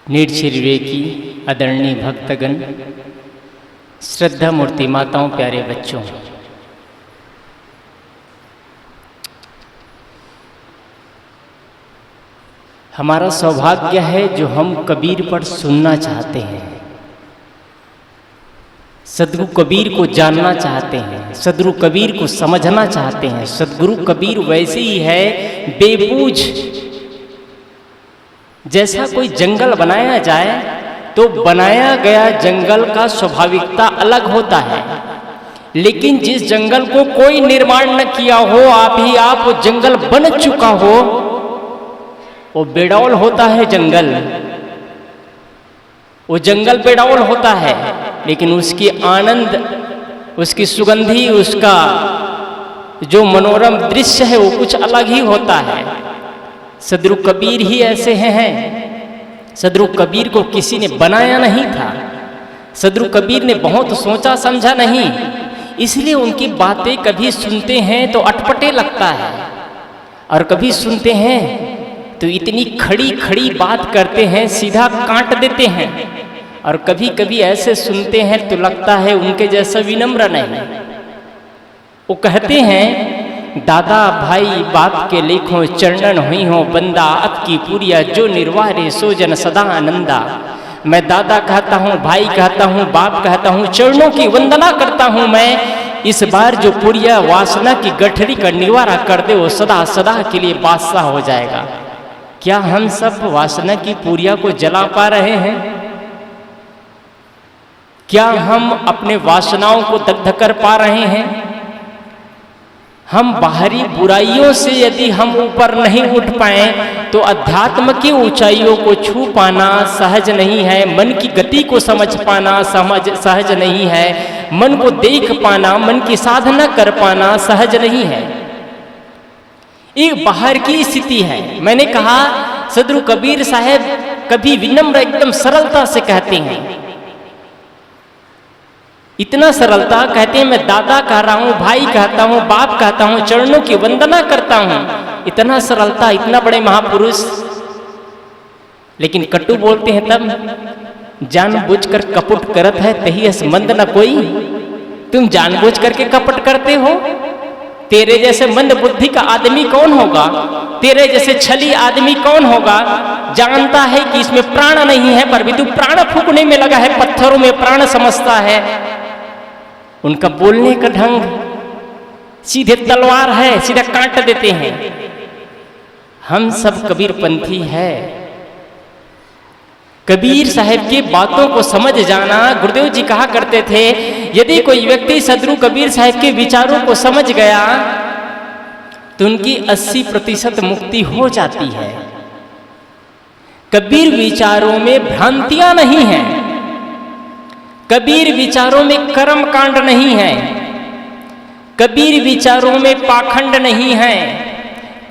निर्छिर विवेकी आदरणीय भक्तगण, श्रद्धा मूर्ति माताओं, प्यारे बच्चों, हमारा सौभाग्य है जो हम कबीर पर सुनना चाहते हैं, सदगुरु कबीर को जानना चाहते हैं, सदगुरु कबीर को समझना चाहते हैं। सदगुरु कबीर वैसे ही है बेबूझ। जैसा कोई जंगल बनाया जाए तो बनाया गया जंगल का स्वाभाविकता अलग होता है, लेकिन जिस जंगल को कोई निर्माण न किया हो, आप ही आप वो जंगल बन चुका हो, वो बेडौल होता है जंगल। वो जंगल बेडौल होता है, लेकिन उसकी आनंद, उसकी सुगंधी, उसका जो मनोरम दृश्य है वो कुछ अलग ही होता है। सदगुरु कबीर ही ऐसे हैं। सदगुरु कबीर को किसी ने बनाया नहीं था, सदगुरु कबीर ने बहुत सोचा समझा नहीं, इसलिए उनकी बातें कभी सुनते हैं तो अटपटे लगता है, और कभी सुनते हैं तो इतनी खड़ी खड़ी बात करते हैं, सीधा काट देते हैं, और कभी कभी ऐसे सुनते हैं तो लगता है उनके जैसा विनम्र नहीं। वो कहते हैं, दादा भाई बाप के लेखों चरणन हुई हो बंदा, अत की पुरिया जो निर्वारे सो जन सदा आनंदा। मैं दादा कहता हूँ, भाई कहता हूँ, बाप कहता हूँ, चरणों की वंदना करता हूँ मैं। इस बार जो पुरिया वासना की गठरी का निवारा कर दे, वो सदा सदा के लिए बादशाह हो जाएगा। क्या हम सब वासना की पुरिया को जला पा रहे हैं? क्या हम अपने वासनाओं को दग्ध कर पा रहे हैं? हम बाहरी बुराइयों से यदि हम ऊपर नहीं उठ पाए तो अध्यात्म की ऊंचाइयों को छू पाना सहज नहीं है। मन की गति को समझ पाना सहज नहीं है। मन को देख पाना, मन की साधना कर पाना सहज नहीं है। एक बाहर की स्थिति है। मैंने कहा सदगुरु कबीर साहब कभी विनम्र एकदम सरलता से कहते हैं, इतना सरलता कहते हैं, मैं दादा कह रहा हूँ, भाई कहता हूँ, बाप कहता हूँ, चरणों की वंदना करता हूँ। इतना सरलता, इतना बड़े महापुरुष, लेकिन कटु बोलते हैं तब। जानबूझकर कपट करत है तही अस मंद न कोई। तुम जानबूझ करके कपट करते हो। तेरे जैसे मंद बुद्धि का आदमी कौन होगा? तेरे जैसे छली आदमी कौन होगा? जानता है कि इसमें प्राण नहीं है, पर भी तू प्राण फूकने में लगा है, पत्थरों में प्राण समझता है। उनका बोलने का ढंग सीधे तलवार है, सीधा काट देते हैं। हम सब कबीरपंथी है। कबीर साहब की बातों को समझ जाना, गुरुदेव जी कहा करते थे, यदि कोई व्यक्ति सदगुरु कबीर साहब के विचारों को समझ गया तो उनकी 80% मुक्ति हो जाती है। कबीर विचारों में भ्रांतियां नहीं हैं, कबीर विचारों में कर्म कांड नहीं है, कबीर विचारों में पाखंड नहीं है,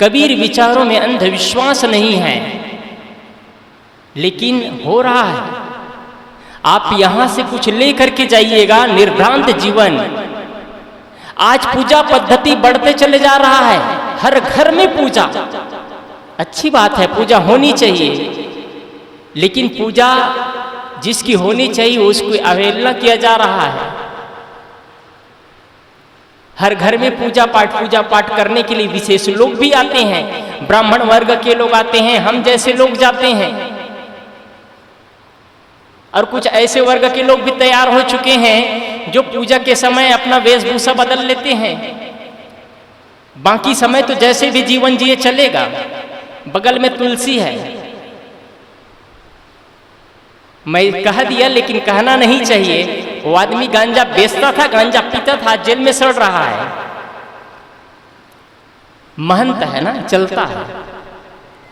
कबीर विचारों में अंधविश्वास नहीं है। लेकिन हो रहा है, आप यहां से कुछ लेकर के जाइएगा, निर्भ्रांत जीवन। आज पूजा पद्धति बढ़ते चले जा रहा है, हर घर में पूजा। अच्छी बात है, पूजा होनी चाहिए, लेकिन पूजा जिसकी होनी चाहिए उसको अवहेलना किया जा रहा है। हर घर में पूजा पाठ करने के लिए विशेष लोग भी आते हैं, ब्राह्मण वर्ग के लोग आते हैं, हम जैसे लोग जाते हैं, और कुछ ऐसे वर्ग के लोग भी तैयार हो चुके हैं जो पूजा के समय अपना वेशभूषा बदल लेते हैं। बाकी समय तो जैसे भी जीवन जिए चलेगा। बगल में तुलसी है, मैं कह दिया, लेकिन कहना नहीं चाहिए। वो आदमी गांजा बेचता था, गांजा पीता था, जेल में सड़ रहा है। महंत है ना, चलता है।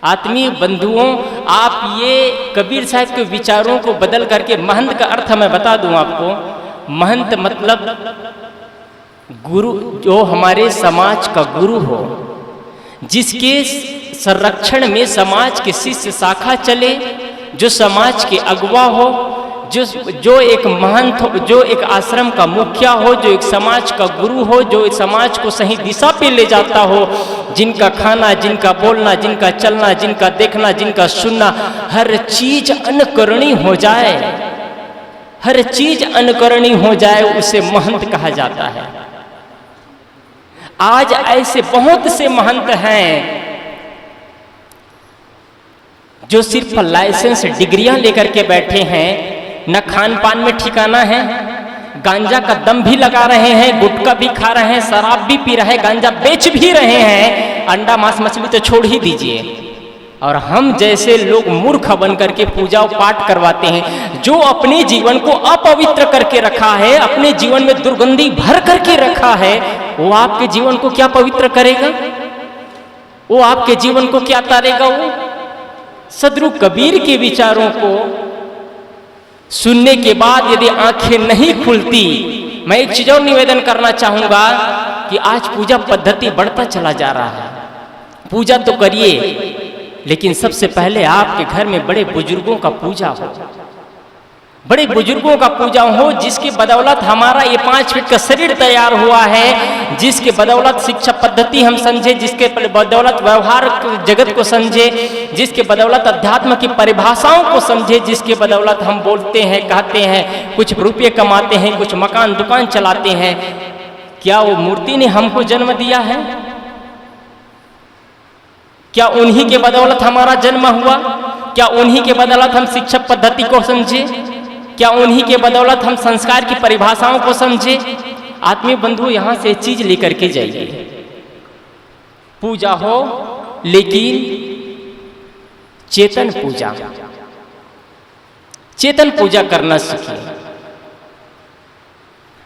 आत्मीय बंधुओं, आप ये कबीर साहब के विचारों को बदल करके, महंत का अर्थ मैं बता दूं आपको। महंत मतलब गुरु, जो हमारे समाज का गुरु हो, जिसके संरक्षण में समाज के शिष्य शाखा चले, जो समाज के अगुवा हो, जो एक महंत हो, जो एक आश्रम का मुखिया हो, जो एक समाज का गुरु हो, जो एक समाज को सही दिशा पे ले जाता हो, जिनका खाना, जिनका बोलना, जिनका चलना, जिनका देखना, जिनका सुनना, हर चीज अनुकरणीय हो जाए, हर चीज अनुकरणीय हो जाए, उसे महंत कहा जाता है। आज ऐसे बहुत से महंत हैं जो सिर्फ लाइसेंस डिग्रियां लेकर के बैठे हैं, न खान पान में ठिकाना है, गांजा का दम भी लगा रहे हैं, गुटखा भी खा रहे हैं, शराब भी पी रहे हैं, गांजा बेच भी रहे हैं, अंडा मांस मछली तो छोड़ ही दीजिए। और हम जैसे लोग मूर्ख बन करके पूजा पाठ करवाते हैं, जो अपने जीवन को अपवित्र करके रखा है, अपने जीवन में दुर्गंधी भर करके रखा है, वो आपके जीवन को क्या पवित्र करेगा? वो आपके जीवन को क्या तारेगा? वो सदगुरु कबीर के विचारों को सुनने के बाद यदि आंखें नहीं खुलती, मैं एक चीज और निवेदन करना चाहूंगा कि आज पूजा पद्धति बढ़ता चला जा रहा है। पूजा तो करिए, लेकिन सबसे पहले आपके घर में बड़े बुजुर्गों का पूजा हो, बड़े बुजुर्गों का पूजा हो, जिसके बदौलत हमारा ये 5 फीट का शरीर तैयार हुआ है, जिसके बदौलत शिक्षा पद्धति हम समझे, जिसके बदौलत व्यवहार जगत को समझे, जिसके बदौलत अध्यात्म की परिभाषाओं को समझे, जिसके बदौलत हम बोलते हैं, कहते हैं, कुछ रुपये कमाते हैं, कुछ मकान दुकान चलाते हैं। क्या वो मूर्ति ने हमको जन्म दिया है? क्या उन्हीं के बदौलत हमारा जन्म हुआ? क्या उन्हीं के बदौलत हम शिक्षा पद्धति को समझे? क्या उन्हीं के बदौलत हम संस्कार की परिभाषाओं को समझे? आत्मीय बंधु, यहां से चीज लेकर के जाइए। पूजा हो, लेकिन चेतन पूजा, चेतन पूजा करना सीखिए।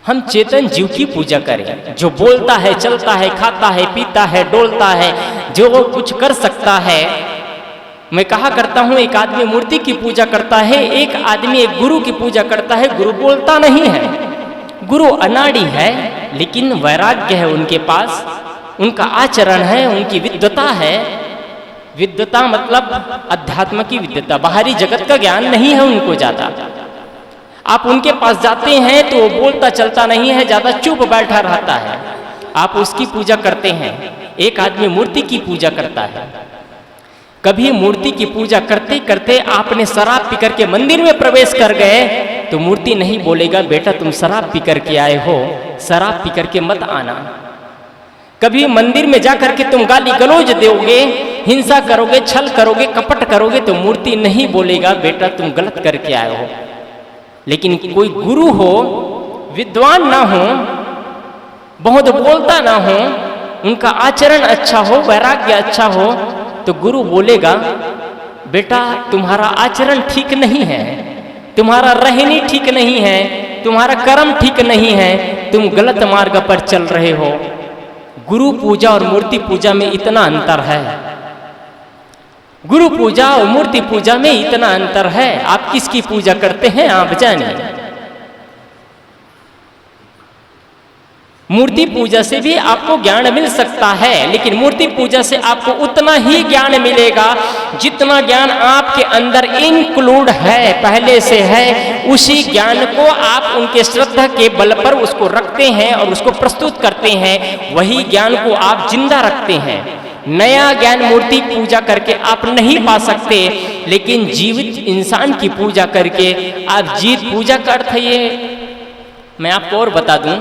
हम चेतन जीव की पूजा करें, जो बोलता है, चलता है, खाता है, पीता है, डोलता है, जो वो कुछ कर सकता है। मैं कहा करता हूं, एक आदमी मूर्ति की पूजा करता है, एक आदमी एक गुरु की पूजा करता है। गुरु बोलता नहीं है, गुरु अनाड़ी है, लेकिन वैराग्य है उनके पास, उनका आचरण है, उनकी विद्वता है। विद्वता मतलब अध्यात्म की विद्वता, बाहरी जगत का ज्ञान नहीं है उनको ज्यादा। आप उनके पास जाते हैं तो वो बोलता चलता नहीं है, ज्यादा चुप बैठा रहता है, आप उसकी पूजा करते हैं। एक आदमी मूर्ति की पूजा करता है। कभी मूर्ति की पूजा करते करते आपने शराब पी करके मंदिर में प्रवेश कर गए तो मूर्ति नहीं बोलेगा, बेटा तुम शराब पी करके आए हो, शराब पी करके मत आना। कभी मंदिर में जाकर के तुम गाली गलौज दोगे, हिंसा करोगे, छल करोगे, कपट करोगे तो मूर्ति नहीं बोलेगा, बेटा तुम गलत करके आए हो। लेकिन कोई गुरु हो, विद्वान ना हो, बहुत बोलता ना हो, उनका आचरण अच्छा हो, वैराग्य अच्छा हो, तो गुरु बोलेगा, बेटा तुम्हारा आचरण ठीक नहीं है, तुम्हारा रहनी ठीक नहीं है, तुम्हारा कर्म ठीक नहीं है, तुम गलत मार्ग पर चल रहे हो। गुरु पूजा और मूर्ति पूजा में इतना अंतर है, गुरु पूजा और मूर्ति पूजा में इतना अंतर है। आप किसकी पूजा करते हैं आप जानिए। मूर्ति पूजा से भी आपको ज्ञान मिल सकता है, लेकिन मूर्ति पूजा से आपको उतना ही ज्ञान मिलेगा जितना ज्ञान आपके अंदर इंक्लूड है, पहले से है। उसी ज्ञान को आप उनके श्रद्धा के बल पर उसको रखते हैं और उसको प्रस्तुत करते हैं, वही ज्ञान को आप जिंदा रखते हैं। नया ज्ञान मूर्ति पूजा करके आप नहीं पा सकते, लेकिन जीवित इंसान की पूजा करके आप जीवित पूजा का अर्थ ये, मैं आपको और बता दूं,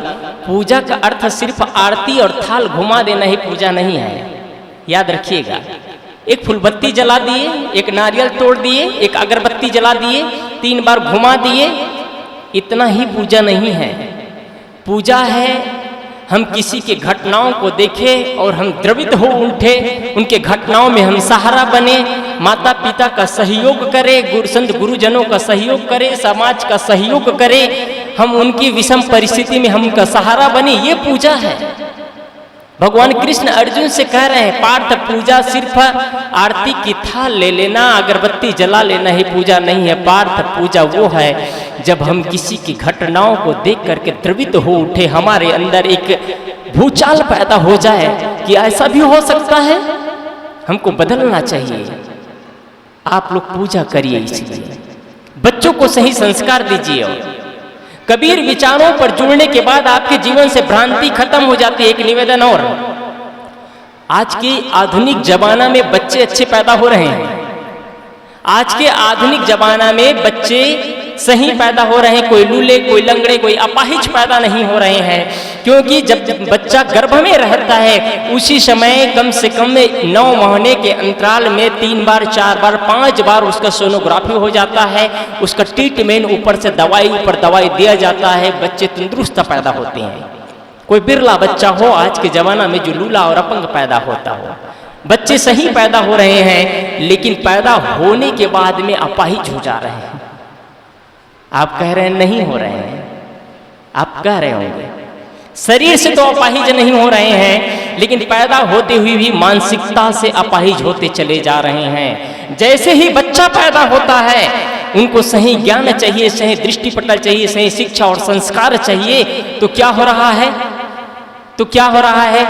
पूजा का अर्थ सिर्फ आरती और थाल घुमा देना ही पूजा नहीं है, याद रखिएगा। एक फुलबत्ती जला दिए, एक नारियल तोड़ दिए, एक अगरबत्ती जला दिए, 3 बार घुमा दिए, इतना ही पूजा नहीं है। पूजा है हम किसी के घटनाओं को देखें और हम द्रवित हो उठे, उनके घटनाओं में हम सहारा बने, माता पिता का सहयोग करें, संत गुरुजनों का सहयोग करें, समाज का सहयोग करें, हम उनकी विषम परिस्थिति में हम उनका सहारा बने, ये पूजा है। भगवान कृष्ण अर्जुन से कह रहे हैं, पार्थ पूजा सिर्फ आरती की थाल ले लेना, अगरबत्ती जला लेना ही पूजा नहीं है। पार्थ पूजा वो है जब हम किसी की घटनाओं को देख करके द्रवित हो उठे, हमारे अंदर एक भूचाल पैदा हो जाए कि ऐसा भी हो सकता है, हमको बदलना चाहिए। आप लोग पूजा करिए, इसलिए बच्चों को सही संस्कार दीजिए। और कबीर विचारों पर जुड़ने के बाद आपके जीवन से भ्रांति खत्म हो जाती है। एक निवेदन और, आज के आधुनिक जमाना में बच्चे अच्छे पैदा हो रहे हैं। आज के आधुनिक जमाना में बच्चे सही पैदा हो रहे हैं, कोई लूले, कोई लंगड़े, कोई अपाहिज पैदा नहीं हो रहे हैं। क्योंकि जब बच्चा गर्भ में रहता है उसी समय कम से कम 9 महीने के अंतराल में 3 बार, 4 बार, 5 बार उसका सोनोग्राफी हो जाता है, उसका ट्रीटमेंट ऊपर से दवाई ऊपर दवाई दिया जाता है, बच्चे तंदुरुस्त पैदा होते हैं। कोई बिरला बच्चा हो आज के जमाना में जो लूला और अपंग पैदा होता हो। बच्चे सही पैदा हो रहे हैं लेकिन पैदा होने के बाद में अपाहिज हो जा रहे हैं। आप कह रहे हैं नहीं हो रहे हैं, आप कह रहे होंगे शरीर से तो अपाहिज नहीं हो रहे हैं लेकिन पैदा होते हुए भी मानसिकता से अपाहिज होते चले जा रहे हैं। जैसे ही बच्चा पैदा होता है उनको सही ज्ञान चाहिए, सही दृष्टिपटल चाहिए, सही शिक्षा और संस्कार चाहिए, तो क्या हो रहा है?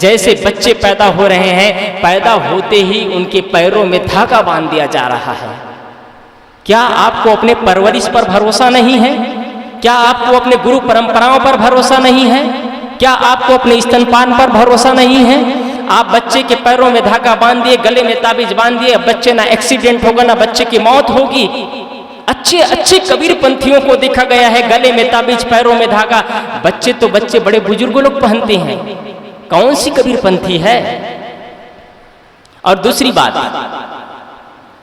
जैसे बच्चे पैदा हो रहे हैं, पैदा होते ही उनके पैरों में धागा बांध दिया जा रहा है। क्या आपको अपने परवरिश पर भरोसा नहीं है? क्या आपको अपने गुरु परंपराओं पर भरोसा नहीं है? क्या आपको अपने स्तनपान पर भरोसा नहीं है? आप बच्चे के पैरों में धागा बांध दिए, गले में ताबीज बांध दिए, बच्चे ना एक्सीडेंट होगा ना बच्चे की मौत होगी। अच्छे कबीर पंथियों को देखा गया है गले में ताबीज, पैरों में धागा। बच्चे बड़े बुजुर्ग लोग पहनते हैं। कौन सी कबीर पंथी है? और दूसरी बात,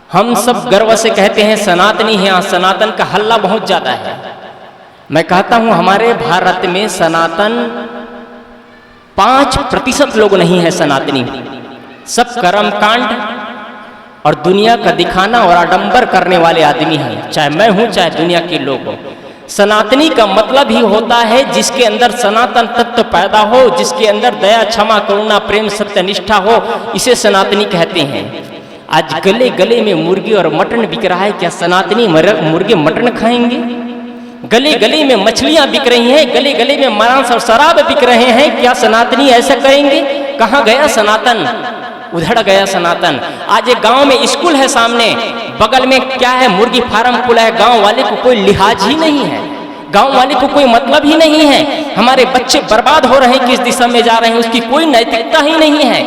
हम सब गर्व से कहते हैं सनातनी है। यहाँ सनातन का हल्ला बहुत ज्यादा है। मैं कहता हूं हमारे भारत में सनातन 5% लोग नहीं है सनातनी। सब कर्मकांड और दुनिया का दिखाना और आडंबर करने वाले आदमी हैं, चाहे मैं हूं चाहे दुनिया के लोग हो। सनातनी का मतलब ही होता है जिसके अंदर सनातन तत्व पैदा हो, जिसके अंदर दया, क्षमा, करुणा, प्रेम, सत्यनिष्ठा हो, इसे सनातनी कहते हैं। आज गले गले में मुर्गी और मटन बिक रहा है, क्या सनातनी मुर्गे मटन खाएंगे? गले गले में मछलियां बिक रही हैं, गले गले में मांस और शराब बिक रहे हैं, क्या सनातनी ऐसा करेंगे? कहाँ गया सनातन? उधड़ गया सनातन। आज एक गांव में स्कूल है, सामने बगल में क्या है, मुर्गी फार्म खुला है। गांव वाले को कोई लिहाज ही नहीं है, गांव वाले को कोई मतलब ही नहीं है। हमारे बच्चे बर्बाद हो रहे हैं, किस दिशा में जा रहे हैं उसकी कोई नैतिकता ही नहीं है।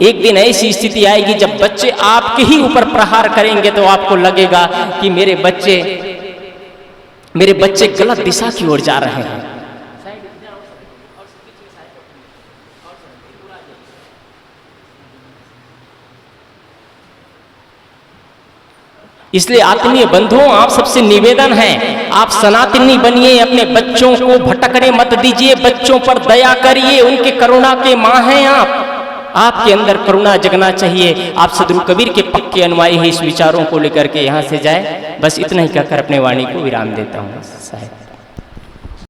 एक दिन ऐसी स्थिति आएगी जब बच्चे आपके ही ऊपर प्रहार करेंगे तो आपको लगेगा कि मेरे बच्चे गलत दिशा की ओर जा रहे हैं। इसलिए आत्मीय बंधुओं, आप सबसे निवेदन है, आप सनातनी बनिए, अपने बच्चों को भटकने मत दीजिए, बच्चों पर दया करिए, उनके करुणा के मां हैं आप। आपके अंदर करुणा जगना चाहिए। आप सदगुरु कबीर के पक्के अनुयायी हैं, इस विचारों को लेकर के यहाँ से जाए। बस इतना ही कहकर अपने वाणी को विराम देता हूँ साहब।